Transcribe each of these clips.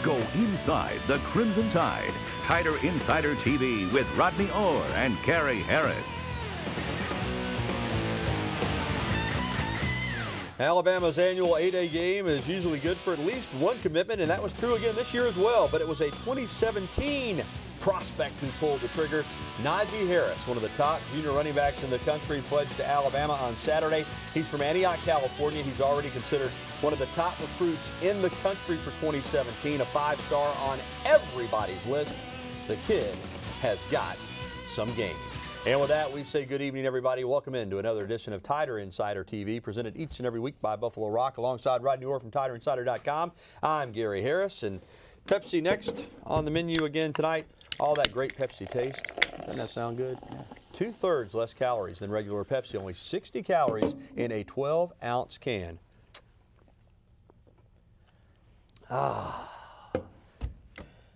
Go inside the Crimson Tide. Tider Insider TV with Rodney Orr and Gary Harris. Alabama's annual 8A game is usually good for at least one commitment, and that was true again this year as well. But it was a 2017 prospect who pulled the trigger. Najee Harris, one of the top junior running backs in the country, pledged to Alabama on Saturday. He's from Antioch, California. He's already considered one of the top recruits in the country for 2017, a 5-star on everybody's list. The kid has got some game. And with that, we say good evening, everybody. Welcome into another edition of Tider Insider TV, presented each and every week by Buffalo Rock, alongside Rodney Orr from TiderInsider.com. I'm Gary Harris, and Pepsi next on the menu again tonight. All that great Pepsi taste. Doesn't that sound good? Yeah. 2/3 less calories than regular Pepsi, only 60 calories in a 12-ounce can.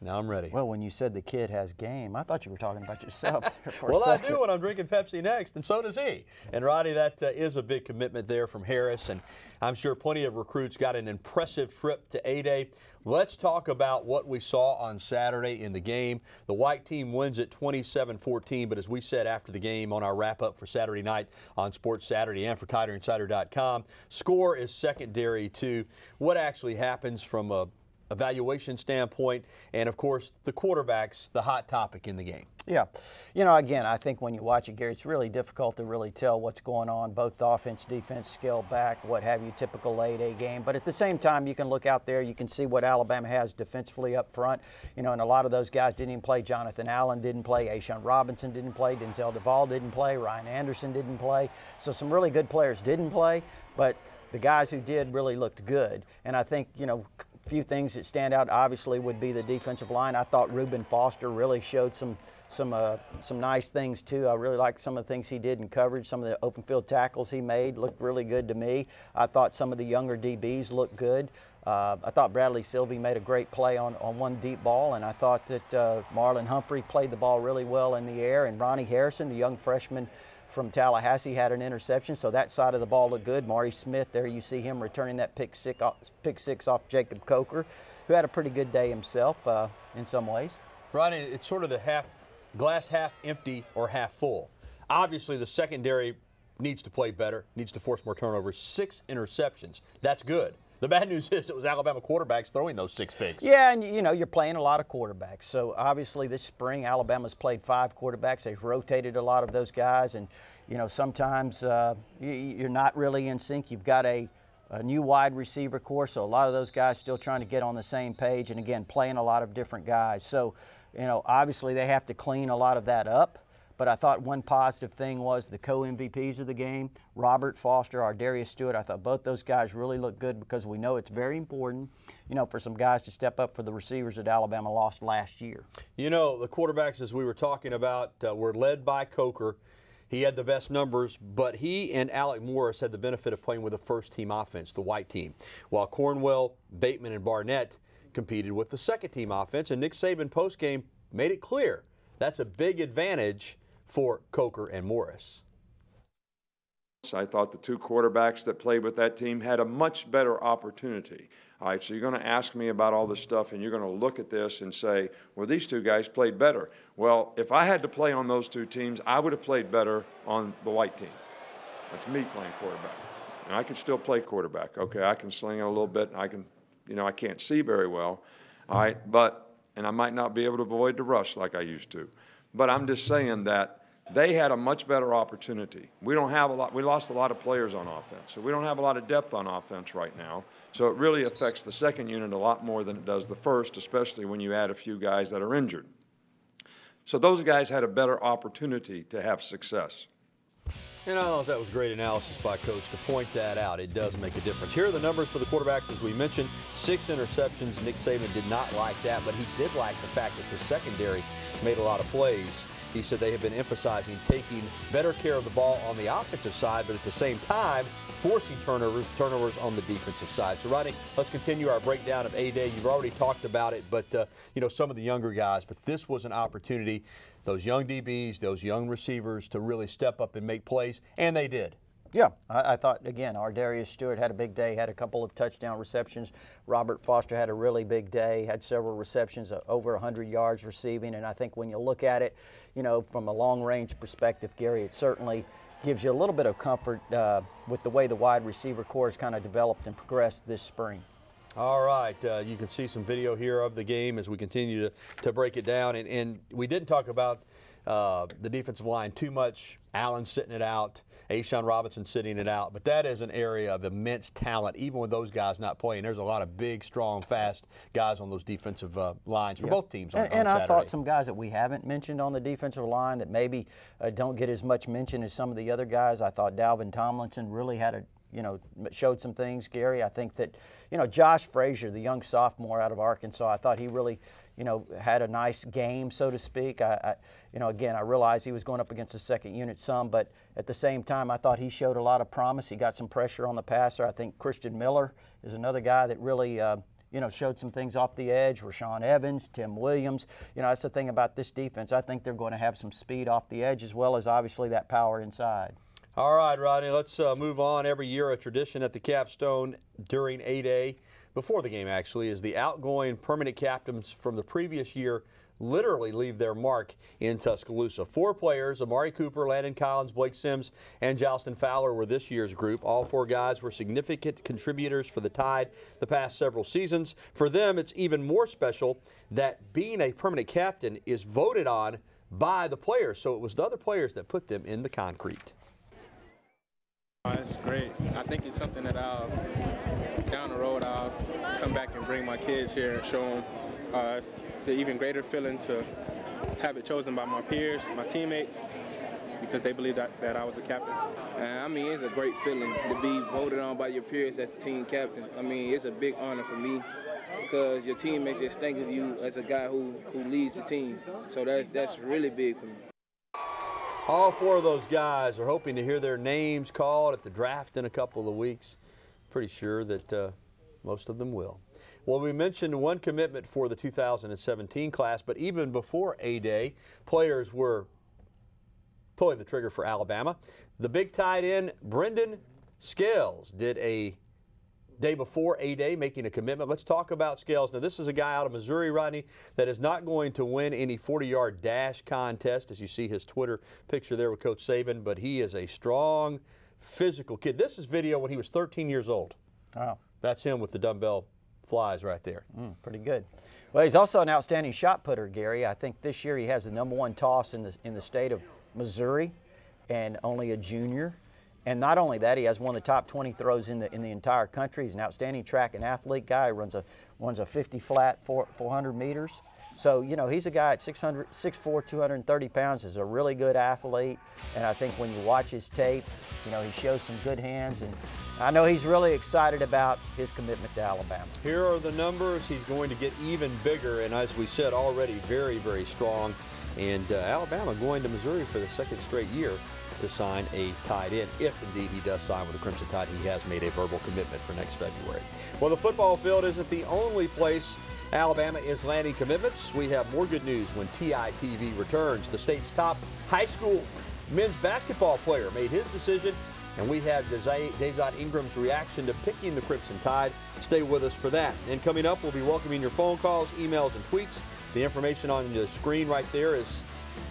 Now I'm ready. Well, when you said the kid has game, I thought you were talking about yourself there for well, a second. I do when I'm drinking Pepsi next, and so does he. And, Roddy, that is a big commitment there from Harris, and I'm sure plenty of recruits got an impressive trip to 8A. Let's talk about what we saw on Saturday in the game. The white team wins at 27-14, but as we said after the game on our wrap-up for Saturday night on Sports Saturday and for TiderInsider.com, score is secondary to what actually happens from a evaluation standpoint, and of course the quarterback's the hot topic in the game. Yeah. You know, again, I think when you watch it, Gary, it's really difficult to really tell what's going on, both the offense, defense, scale back, what have you, typical 8A game. But at the same time, you can look out there, you can see what Alabama has defensively up front. You know, and a lot of those guys didn't even play. Jonathan Allen didn't play. A'Shawn Robinson didn't play. Denzel Duvall didn't play. Ryan Anderson didn't play. So some really good players didn't play, but the guys who did really looked good. And I think, you know, few things that stand out obviously would be the defensive line. I thought Reuben Foster really showed some nice things too. I really liked some of the things he did in coverage. Some of the open field tackles he made looked really good to me. I thought some of the younger DBs looked good. I thought Bradley Sylvie made a great play on one deep ball, and I thought that Marlon Humphrey played the ball really well in the air, and Ronnie Harrison, the young freshman from Tallahassee, had an interception, so that side of the ball looked good. Maury Smith, there you see him returning that pick six off Jacob Coker, who had a pretty good day himself in some ways. Ronnie, it's sort of the glass half empty or half full. Obviously, the secondary needs to play better, needs to force more turnovers. 6 interceptions. That's good. The bad news is it was Alabama quarterbacks throwing those 6 picks. Yeah, and you know, you're playing a lot of quarterbacks. So obviously this spring Alabama's played 5 quarterbacks. They've rotated a lot of those guys, and you know, sometimes you're not really in sync. You've got a new wide receiver core, so a lot of those guys still trying to get on the same page, and again, playing a lot of different guys. So, you know, obviously they have to clean a lot of that up. But I thought one positive thing was the co-MVPs of the game, Robert Foster, Ardarius Stewart. I thought both those guys really looked good, because we know it's very important, you know, for some guys to step up for the receivers that Alabama lost last year. You know, the quarterbacks, as we were talking about, were led by Coker. He had the best numbers, but he and Alec Morris had the benefit of playing with a first-team offense, the white team, while Cornwell, Bateman, and Barnett competed with the second-team offense. And Nick Saban postgame made it clear that's a big advantage for Coker and Morris. I thought the 2 quarterbacks that played with that team had a much better opportunity. All right, so you're going to ask me about all this stuff, and you're going to look at this and say, well, these 2 guys played better. Well, if I had to play on those 2 teams, I would have played better on the white team. That's me playing quarterback. And I can still play quarterback. Okay, I can sling it a little bit. I can, you know, I can't see very well. All right, and I might not be able to avoid the rush like I used to. But I'm just saying that they had a much better opportunity. We don't have a lot. We lost a lot of players on offense, so we don't have a lot of depth on offense right now. So it really affects the second unit a lot more than it does the first, especially when you add a few guys that are injured. So those guys had a better opportunity to have success. And I thought that was great analysis by Coach to point that out. It does make a difference. Here are the numbers for the quarterbacks, as we mentioned. 6 interceptions. Nick Saban did not like that, but he did like the fact that the secondary made a lot of plays. He said they have been emphasizing taking better care of the ball on the offensive side, but at the same time, forcing turnovers on the defensive side. So, Rodney, let's continue our breakdown of 8A. You've already talked about it, but, you know, some of the younger guys. But this was an opportunity, those young DBs, those young receivers, to really step up and make plays, and they did. Yeah, I thought, again, our Darius Stewart had a big day, had a couple of touchdown receptions. Robert Foster had a really big day, had several receptions, over 100 yards receiving. And I think when you look at it, you know, from a long-range perspective, Gary, it certainly gives you a little bit of comfort with the way the wide receiver corps has kind of developed and progressed this spring. All right, you can see some video here of the game as we continue to break it down. And we didn't talk about the defensive line too much. Allen sitting it out, A'Shawn Robinson sitting it out. But that is an area of immense talent, even with those guys not playing. There's a lot of big, strong, fast guys on those defensive lines for both teams on and Saturday. I thought some guys that we haven't mentioned on the defensive line that maybe don't get as much mention as some of the other guys. I thought Dalvin Tomlinson really had showed some things, Gary. I think that, Josh Frazier, the young sophomore out of Arkansas, I thought he really, had a nice game, so to speak. Again, I realized he was going up against the second unit some, but at the same time, I thought he showed a lot of promise. He got some pressure on the passer. I think Christian Miller is another guy that really, showed some things off the edge. Rashawn Evans, Tim Williams. That's the thing about this defense. I think they're going to have some speed off the edge as well as obviously that power inside. All right, Rodney, let's move on. Every year, a tradition at the capstone during A-Day, before the game actually, is the outgoing permanent captains from the previous year literally leave their mark in Tuscaloosa. 4 players, Amari Cooper, Landon Collins, Blake Sims, and Jalston Fowler were this year's group. All 4 guys were significant contributors for the Tide the past several seasons. For them, it's even more special that being a permanent captain is voted on by the players. So it was the other players that put them in the concrete. It's great. I think it's something that I'll, down the road, I'll come back and bring my kids here and show them. It's an even greater feeling to have it chosen by my peers, my teammates, because they believe that I was a captain. I mean, it's a great feeling to be voted on by your peers as the team captain. I mean, it's a big honor for me because your teammates just think of you as a guy who leads the team. So that's really big for me. All 4 of those guys are hoping to hear their names called at the draft in a couple of weeks. Pretty sure that most of them will. Well, we mentioned one commitment for the 2017 class, but even before A-Day, players were pulling the trigger for Alabama. The big tight end, Brendan Scales, did a day before A-Day making a commitment. Let's talk about Scales. Now, this is a guy out of Missouri, Rodney, that is not going to win any 40-yard dash contest, as you see his Twitter picture there with Coach Saban, but he is a strong, physical kid. This is video when he was 13 years old. Wow. That's him with the dumbbell flies right there. Pretty good. Well, he's also an outstanding shot putter, Gary. I think this year he has the #1 toss in the state of Missouri, and only a junior. And not only that, he has one of the top 20 throws in the entire country. He's an outstanding track and athlete guy. He runs a 50 flat 400 meters. So, he's a guy at 6'4", 230 pounds, is a really good athlete. And I think when you watch his tape, he shows some good hands. And I know he's really excited about his commitment to Alabama. Here are the numbers. He's going to get even bigger. And as we said, already very, very strong. And Alabama going to Missouri for the 2nd straight year to sign a tight end. If indeed he does sign with the Crimson Tide, he has made a verbal commitment for next February. Well, the football field isn't the only place Alabama is landing commitments. We have more good news when TITV returns. The state's top high school men's basketball player made his decision, and we have Dazon Ingram's reaction to picking the Crimson Tide. Stay with us for that. And coming up, we'll be welcoming your phone calls, emails, and tweets. The information on the screen right there is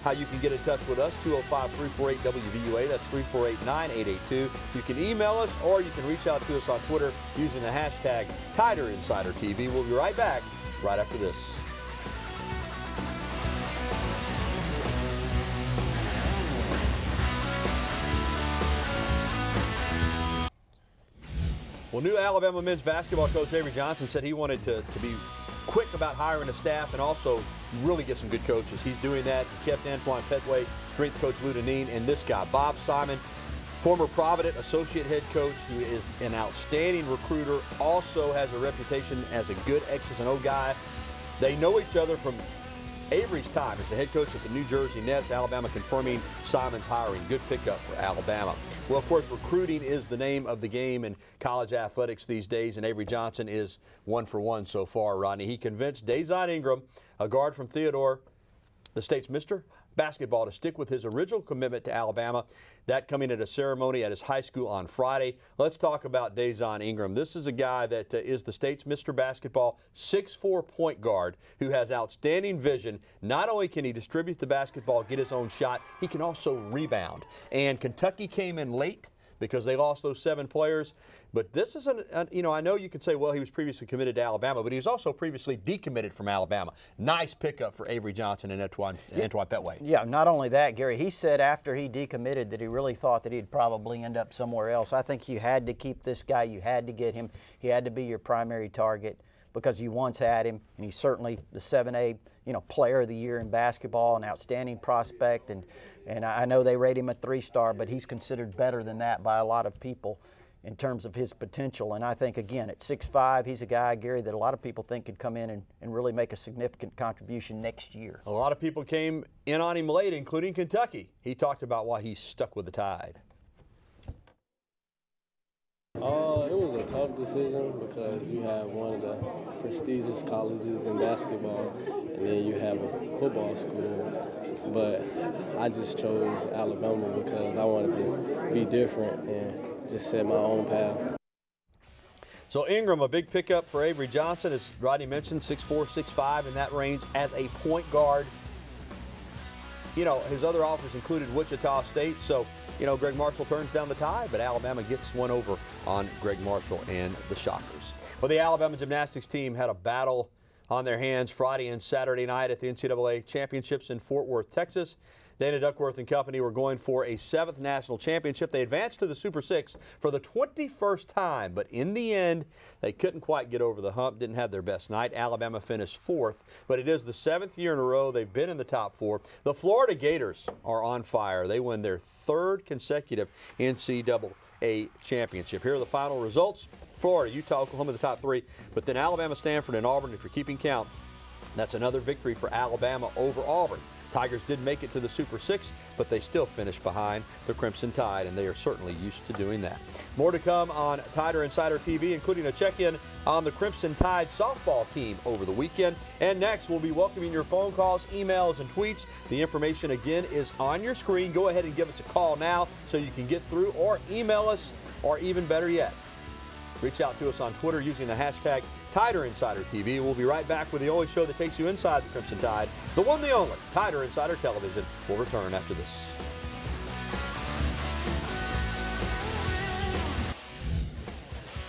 how you can get in touch with us, 205-348-WVUA. That's 348-9882. You can email us, or you can reach out to us on Twitter using the hashtag TiderInsiderTV. We'll be right back right after this. Well, new Alabama men's basketball coach Avery Johnson said he wanted to be quick about hiring a staff and also really get some good coaches. He's doing that. He kept Antoine Petway, strength coach Lou Deneen, and this guy, Bob Simon, former Provident associate head coach, who is an outstanding recruiter, also has a reputation as a good X's and O guy. They know each other from Avery's time as the head coach at the New Jersey Nets. Alabama confirming Simon's hiring. Good pickup for Alabama. Well, of course, recruiting is the name of the game in college athletics these days, and Avery Johnson is 1 for 1 so far, Rodney. He convinced Dazon Ingram, a guard from Theodore, the state's Mr. basketball to stick with his original commitment to Alabama. That coming at a ceremony at his high school on Friday. Let's talk about Dazon Ingram. This is a guy that is the state's Mr. Basketball, 6'4" point guard who has outstanding vision. Not only can he distribute the basketball, get his own shot, he can also rebound. And Kentucky came in late because they lost those 7 players. But this is, I know you could say, well, he was previously committed to Alabama, but he was also previously decommitted from Alabama. Nice pickup for Avery Johnson and Antoine Petway. Yeah, not only that, Gary, he said after he decommitted that he really thought that he'd probably end up somewhere else. I think you had to keep this guy. You had to get him. He had to be your primary target because you once had him, and he's certainly the 7A, player of the year in basketball, an outstanding prospect, and I know they rate him a 3-star, but he's considered better than that by a lot of people in terms of his potential. And I think, again, at 6'5", he's a guy, Gary, that a lot of people think could come in and really make a significant contribution next year. A lot of people came in on him late, including Kentucky. He talked about why he's stuck with the Tide. It was a tough decision because you have one of the prestigious colleges in basketball, and then you have a football school. But I just chose Alabama because I wanted to be different and just set my own path. So Ingram, a big pickup for Avery Johnson, as Rodney mentioned, 6'4", 6'5", in that range as a point guard. His other offers included Wichita State, so Greg Marshall turns down the Tide, but Alabama gets one over on Greg Marshall and the Shockers. Well, the Alabama gymnastics team had a battle on their hands Friday and Saturday night at the NCAA Championships in Fort Worth, Texas. Dana Duckworth and company were going for a 7th national championship. They advanced to the Super 6 for the 21st time, but in the end, they couldn't quite get over the hump, didn't have their best night. Alabama finished 4th, but it is the 7th year in a row they've been in the top 4. The Florida Gators are on fire. They win their 3rd consecutive NCAA championship. Here are the final results. Florida, Utah, Oklahoma, the top 3, but then Alabama, Stanford, and Auburn, if you're keeping count. That's another victory for Alabama over Auburn. Tigers did make it to the Super 6, but they still finished behind the Crimson Tide, and they are certainly used to doing that. More to come on Tider Insider TV, including a check-in on the Crimson Tide softball team over the weekend. And next, we'll be welcoming your phone calls, emails, and tweets. The information, again, is on your screen. Go ahead and give us a call now so you can get through, or email us, or even better yet, reach out to us on Twitter using the hashtag Tider Insider TV. We'll be right back with the only show that takes you inside the Crimson Tide, the one, the only, Tider Insider Television. Will return after this.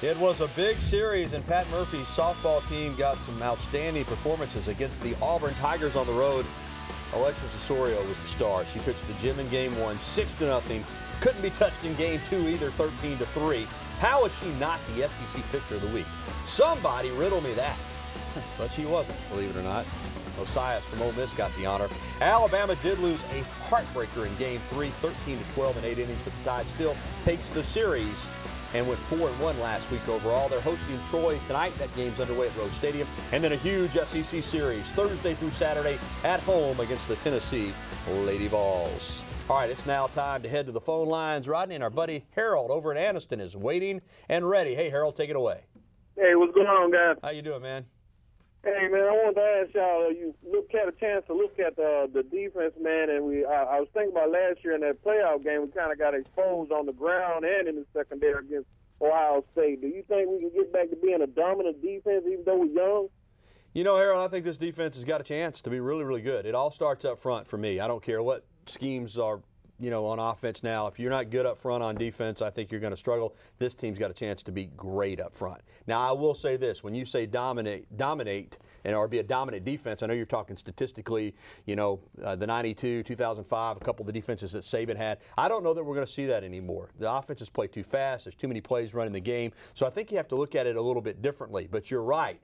It was a big series, and Pat Murphy's softball team got some outstanding performances against the Auburn Tigers on the road. Alexis Osorio was the star. She pitched the gym in Game 1, 6-0. Couldn't be touched in Game 2 either, 13-3. How is she not the SEC Pitcher of the Week? Somebody riddle me that. But she wasn't, believe it or not. Osias from Ole Miss got the honor. Alabama did lose a heartbreaker in Game 3, 13-12 in 8 innings, but the Tide still takes the series and went 4-1 last week overall. They're hosting Troy tonight. That game's underway at Rose Stadium. And then a huge SEC series Thursday through Saturday at home against the Tennessee Lady Vols. All right, it's now time to head to the phone lines. Rodney and our buddy Harold over at Anniston is waiting and ready. Hey, Harold, take it away. Hey, what's going on, guys? How you doing, man? Hey, man, I wanted to ask y'all, you had a chance to look at the defense, man, and I was thinking about last year in that playoff game, we kind of got exposed on the ground and in the secondary against Ohio State. Do you think we can get back to being a dominant defense even though we're young? Harold, I think this defense has got a chance to be really, really good. It all starts up front for me. I don't care what schemes are, on offense now. If you're not good up front on defense, I think you're going to struggle. This team's got a chance to be great up front. Now, I will say this. When you say dominate, or be a dominant defense, I know you're talking statistically, the 92, 2005, a couple of the defenses that Saban had. I don't know that we're going to see that anymore. The offenses play too fast. There's too many plays running the game. So I think you have to look at it a little bit differently. But you're right.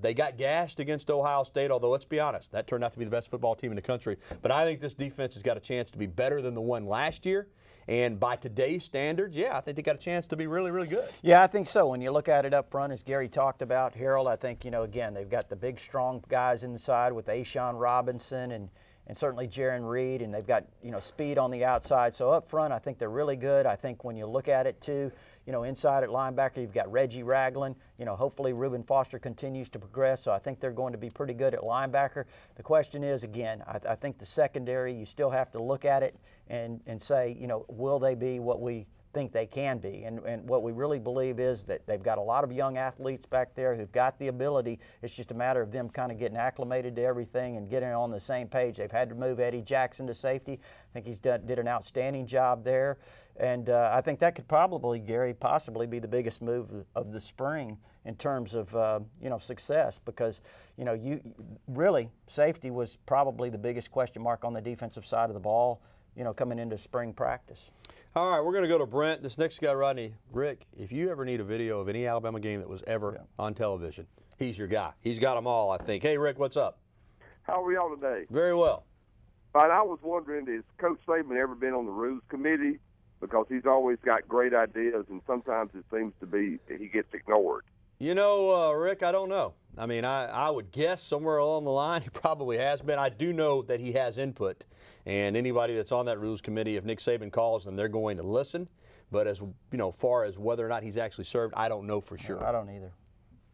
They got gashed against Ohio State, although let's be honest, that turned out to be the best football team in the country. But I think this defense has got a chance to be better than the one last year. And by today's standards, yeah, I think they got a chance to be really, really good. Yeah, I think so. When you look at it up front, as Gary talked about, Harold, I think, again, they've got the big, strong guys inside with Ashawn Robinson and certainly Jaron Reed, and they've got, speed on the outside. So up front, I think they're really good. I think when you look at it, too, inside at linebacker, you've got Reggie Ragland. Hopefully Reuben Foster continues to progress, so I think they're going to be pretty good at linebacker. The question is, again, I think the secondary, you still have to look at it and say, will they be what we think they can be? And what we really believe is that they've got a lot of young athletes back there who've got the ability. It's just a matter of them kind of getting acclimated to everything and getting on the same page. They've had to move Eddie Jackson to safety. I think he's did an outstanding job there. And I think that could probably, Gary, possibly be the biggest move of the spring in terms of, success, because, really safety was probably the biggest question mark on the defensive side of the ball, coming into spring practice. All right, we're going to go to Brent. This next guy, Rodney. Rick, if you ever need a video of any Alabama game that was ever on television, he's your guy. He's got them all, I think. Hey, Rick, what's up? How are y'all today? Very well. But I was wondering, has Coach Saban ever been on the rules committee? Because he's always got great ideas, and sometimes it seems to be that he gets ignored. Rick, I don't know. I mean, I would guess somewhere along the line he probably has been. I do know that he has input, and anybody that's on that rules committee, if Nick Saban calls them, they're going to listen. But as far as whether or not he's actually served, I don't know for sure. No, I don't either.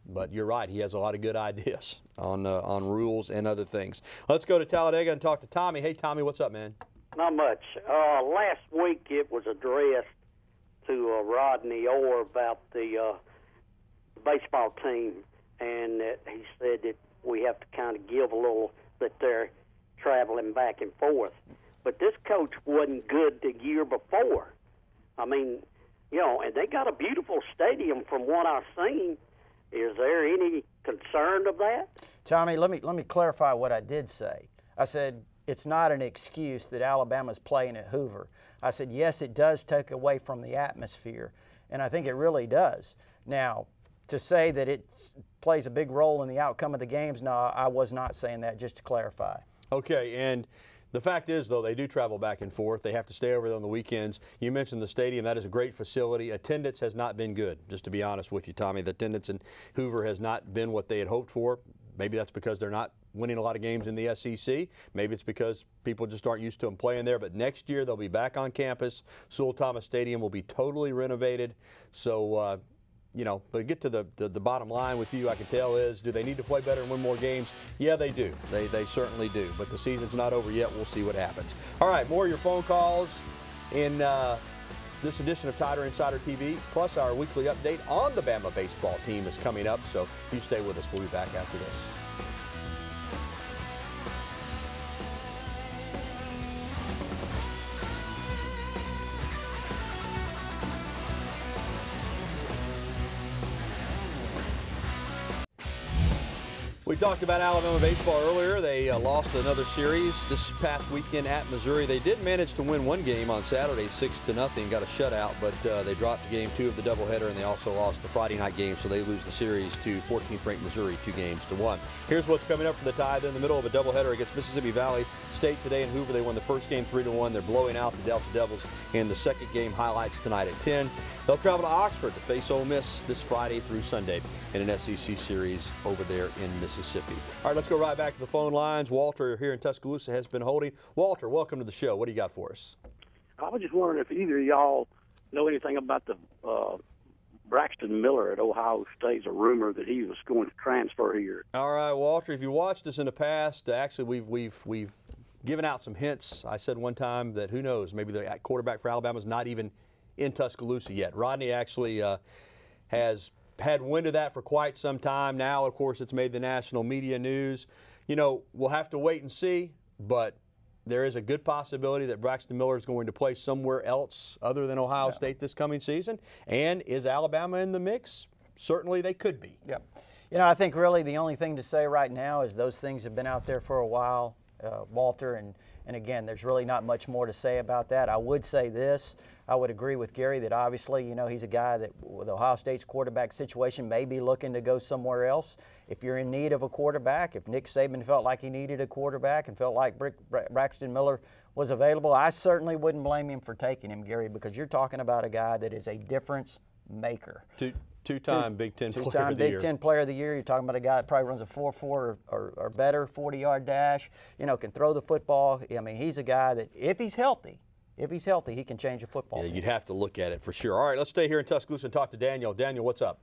But you're right, he has a lot of good ideas on rules and other things. Let's go to Talladega and talk to Tommy. Hey, Tommy, what's up, man? Not much. Last week it was addressed to Rodney Orr about the baseball team, and he said that we have to kind of give a little, that they're traveling back and forth. But this coach wasn't good the year before. I mean, and they got a beautiful stadium from what I've seen. Is there any concern of that? Tommy, let me clarify what I did say. I said it's not an excuse that Alabama's playing at Hoover. I said, yes, it does take away from the atmosphere, and I think it really does. Now, to say that it plays a big role in the outcome of the games, no, I was not saying that, just to clarify. Okay, and the fact is, though, they do travel back and forth. They have to stay over there on the weekends. You mentioned the stadium. That is a great facility. Attendance has not been good, just to be honest with you, Tommy. The attendance in Hoover has not been what they had hoped for. Maybe that's because they're not winning a lot of games in the SEC. Maybe it's because people just aren't used to them playing there. But next year they'll be back on campus. Sewell Thomas Stadium will be totally renovated. So, but get to the bottom line with you, I can tell is, do they need to play better and win more games? Yeah, they do. They certainly do. But the season's not over yet. We'll see what happens. All right, more of your phone calls in this edition of Tider Insider TV, plus our weekly update on the Bama baseball team is coming up. So you stay with us. We'll be back after this. We talked about Alabama baseball earlier. They lost another series this past weekend at Missouri. They did manage to win one game on Saturday, 6-0, got a shutout, but they dropped game 2 of the doubleheader, and they also lost the Friday night game, so they lose the series to 14th-ranked Missouri 2-1. Here's what's coming up for the Tide. They're in the middle of a doubleheader against Mississippi Valley State today in Hoover. They won the first game 3-1. They're blowing out the Delta Devils in the second game. Highlights tonight at 10. They'll travel to Oxford to face Ole Miss this Friday through Sunday in an SEC series over there in Mississippi. All right, let's go right back to the phone lines. Walter here in Tuscaloosa has been holding. Walter, welcome to the show. What do you got for us? I was just wondering if either of y'all know anything about the Braxton Miller at Ohio State's a rumor that he was going to transfer here. All right, Walter, if you watched us in the past, actually we've given out some hints. I said one time that who knows, maybe the quarterback for Alabama is not even in Tuscaloosa yet. Rodney actually has had wind of that for quite some time. Now, of course, it's made the national media news. We'll have to wait and see, but there is a good possibility that Braxton Miller is going to play somewhere else other than Ohio State this coming season. And is Alabama in the mix? Certainly they could be. Yeah. I think really the only thing to say right now is those things have been out there for a while, Walter, and again, there's really not much more to say about that. I would say this. I would agree with Gary that obviously, he's a guy that with Ohio State's quarterback situation may be looking to go somewhere else. If you're in need of a quarterback, if Nick Saban felt like he needed a quarterback and felt like Braxton Miller was available, I certainly wouldn't blame him for taking him, Gary, because you're talking about a guy that is a difference maker. Two-time Big Ten Player of the Year. Two-time Big Ten Player of the Year. You're talking about a guy that probably runs a 4.4 or better 40-yard dash, can throw the football. I mean, he's a guy that, if he's healthy, if he's healthy, he can change a football team. You'd have to look at it for sure. All right, let's stay here in Tuscaloosa and talk to Daniel. Daniel, what's up?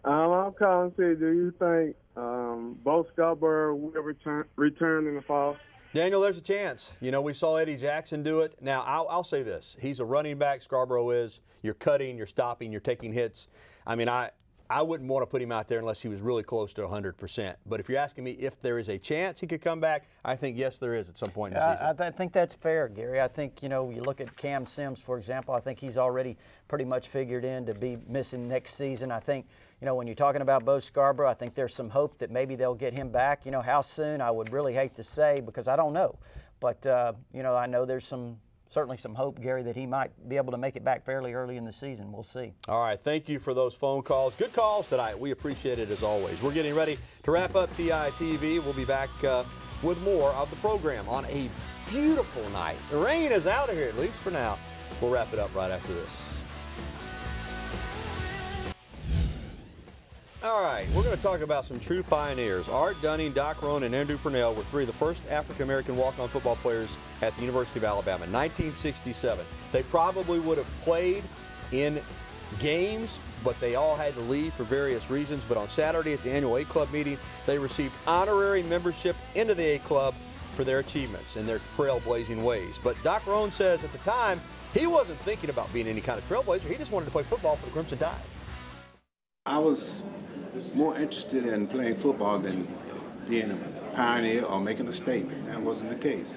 I'm calling to see, do you think Bo Scarborough will return in the fall? Daniel, there's a chance. You know, we saw Eddie Jackson do it. Now, I'll say this. He's a running back, Scarborough is. You're cutting, you're stopping, you're taking hits. I mean, I wouldn't want to put him out there unless he was really close to 100%. But if you're asking me if there is a chance he could come back, I think, yes, there is at some point in the season. I think that's fair, Gary. I think, you know, you look at Cam Sims, for example, I think he's already pretty much figured in to be missing next season. I think, you know, when you're talking about Bo Scarborough, I think there's some hope that maybe they'll get him back. You know, how soon, I would really hate to say because I don't know. But, you know, I know there's certainly some hope, Gary, that he might be able to make it back fairly early in the season. We'll see. All right, thank you for those phone calls. Good calls tonight. We appreciate it as always. We're getting ready to wrap up TITV. We'll be back with more of the program on a beautiful night. The rain is out of here, at least for now. We'll wrap it up right after this. All right, we're going to talk about some true pioneers. Art Dunning, Doc Rohn, and Andrew Purnell were three of the first African-American walk-on football players at the University of Alabama in 1967. They probably would have played in games, but they all had to leave for various reasons. But on Saturday at the annual A Club meeting, they received honorary membership into the A Club for their achievements and their trailblazing ways. But Doc Rohn says at the time, he wasn't thinking about being any kind of trailblazer. He just wanted to play football for the Crimson Tide. I was more interested in playing football than being a pioneer or making a statement. That wasn't the case.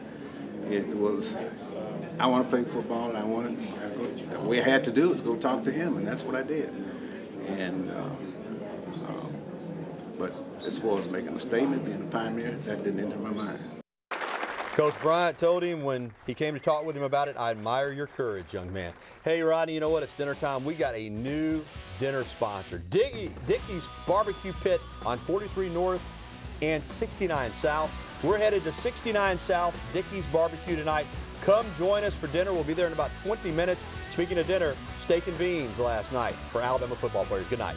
It was, I want to play football, and we had to do it, to go talk to him, and that's what I did. And but as far as making a statement, being a pioneer, that didn't enter my mind. Coach Bryant told him when he came to talk with him about it, I admire your courage, young man. Hey, Rodney, you know what? It's dinner time. We got a new dinner sponsor. Dickey's Barbecue Pit on 43 North and 69 South. We're headed to 69 South, Dickey's Barbecue tonight. Come join us for dinner. We'll be there in about 20 minutes. Speaking of dinner, steak and beans last night for Alabama football players. Good night.